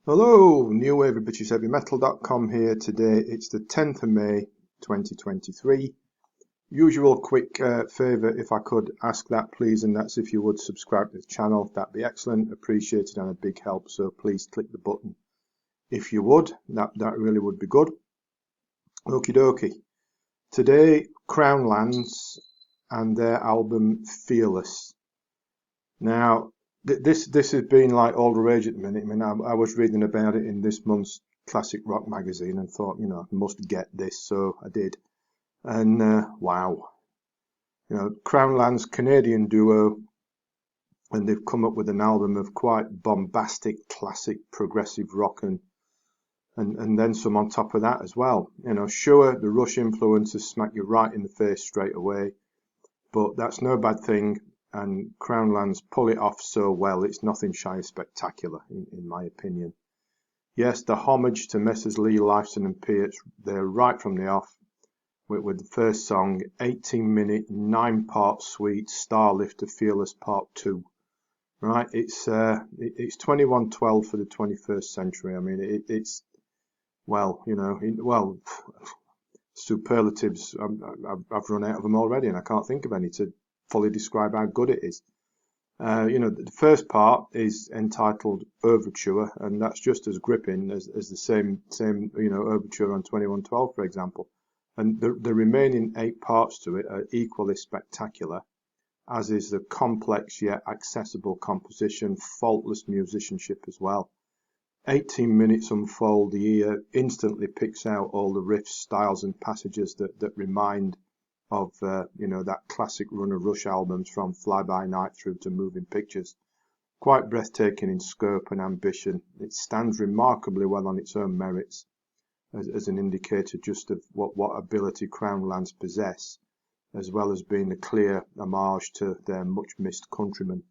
Hello, New Wave of British Heavy Metal.com here today. It's the 10th of May 2023. Usual quick favour, if I could ask that please, and that's if you would subscribe to the channel. That'd be excellent, appreciated and a big help. So please click the button if you would. That really would be good. Okie dokie. Today, Crown Lands and their album Fearless. Now, this has been like all the rage at the minute. I mean, I was reading about it in this month's Classic Rock magazine and thought, I must get this, so I did. And wow, Crown Lands, Canadian duo, and they've come up with an album of quite bombastic, classic, progressive rock and then some on top of that as well. Sure, the Rush influences smack you right in the face straight away, but that's no bad thing. And Crown Lands pull it off so well, it's nothing shy of spectacular, in my opinion. Yes, the homage to Messrs. Lee, Lifeson and Pearce, they're right from the off, with the first song, 18-minute, 9-part suite, Starlifter Fearless Part 2. Right, it's 2112 for the 21st century. I mean, it's superlatives, I've run out of them already, and I can't think of any to fully describe how good it is. The first part is entitled Overture, and that's just as gripping as the same Overture on 2112, for example. And the remaining 8 parts to it are equally spectacular, as is the complex yet accessible composition, faultless musicianship as well. 18 minutes unfold, the ear instantly picks out all the riffs, styles and passages that remind of that classic run of Rush albums from Fly By Night through to Moving Pictures. Quite breathtaking in scope and ambition. It stands remarkably well on its own merits as an indicator just of what ability Crown Lands possess, as well as being a clear homage to their much missed countrymen.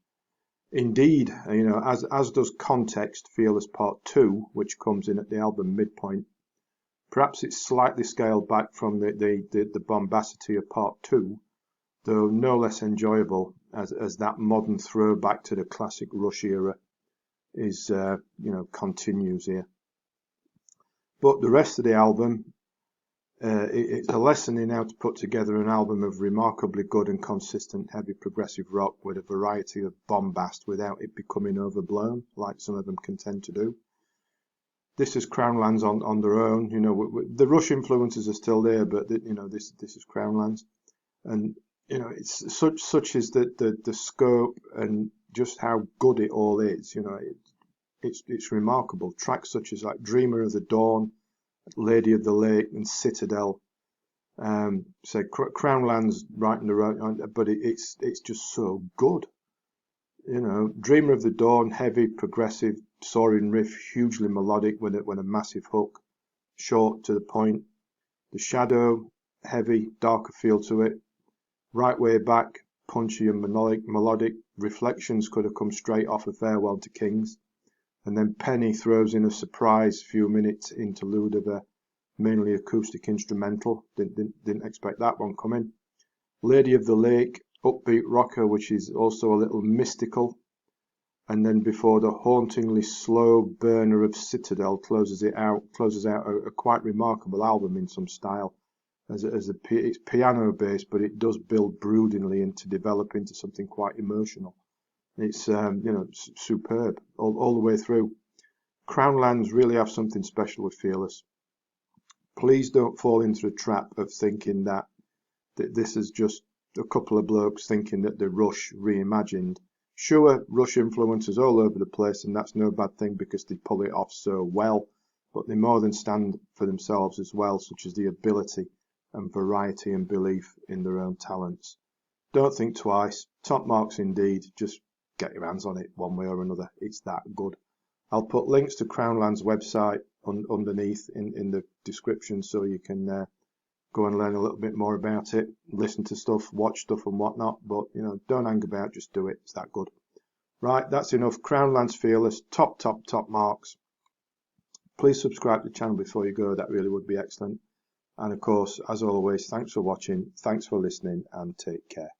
Indeed, as does Context Fearless Part 2, which comes in at the album midpoint. Perhaps it's slightly scaled back from the bombacity of Part 2, though no less enjoyable as that modern throwback to the classic Rush era is continues here. But the rest of the album, it's a lesson in how to put together an album of remarkably good and consistent heavy progressive rock with a variety of bombast without it becoming overblown, like some of them can tend to do. This is Crown Lands on their own. The Rush influences are still there, but this is Crown Lands, and it's such is the scope and just how good it all is. It's remarkable. Tracks such as like Dreamer of the Dawn, Lady of the Lake, and Citadel. Crown Lands right in the road, but it's just so good. Dreamer of the Dawn, heavy, progressive, soaring riff, hugely melodic with a massive hook, short to the point. The Shadow, heavy, darker feel to it. Right Way Back, punchy and melodic. Reflections could have come straight off of Farewell to Kings. And then Penny throws in a surprise few minutes interlude of a mainly acoustic instrumental. Didn't expect that one coming. Lady of the Lake, upbeat rocker, which is also a little mystical, and then before the hauntingly slow burner of Citadel closes out a quite remarkable album in some style, it's piano based, but it does build broodingly and to develop into something quite emotional. It's superb all the way through. Crown Lands really have something special with Fearless. Please don't fall into the trap of thinking that this is just a couple of blokes thinking that the Rush reimagined. Sure, Rush influences all over the place, and that's no bad thing because they pull it off so well, but they more than stand for themselves as well, such as the ability and variety and belief in their own talents. Don't think twice. Top marks indeed. Just get your hands on it one way or another. It's that good. I'll put links to Crown Land's website underneath in the description so you can go and learn a little bit more about it, listen to stuff, watch stuff and whatnot, but don't hang about, just do it. It's that good. Right, that's enough. Crown Lands Fearless, top marks. Please subscribe to the channel before you go, that really would be excellent. And of course, as always, thanks for watching, thanks for listening, and take care.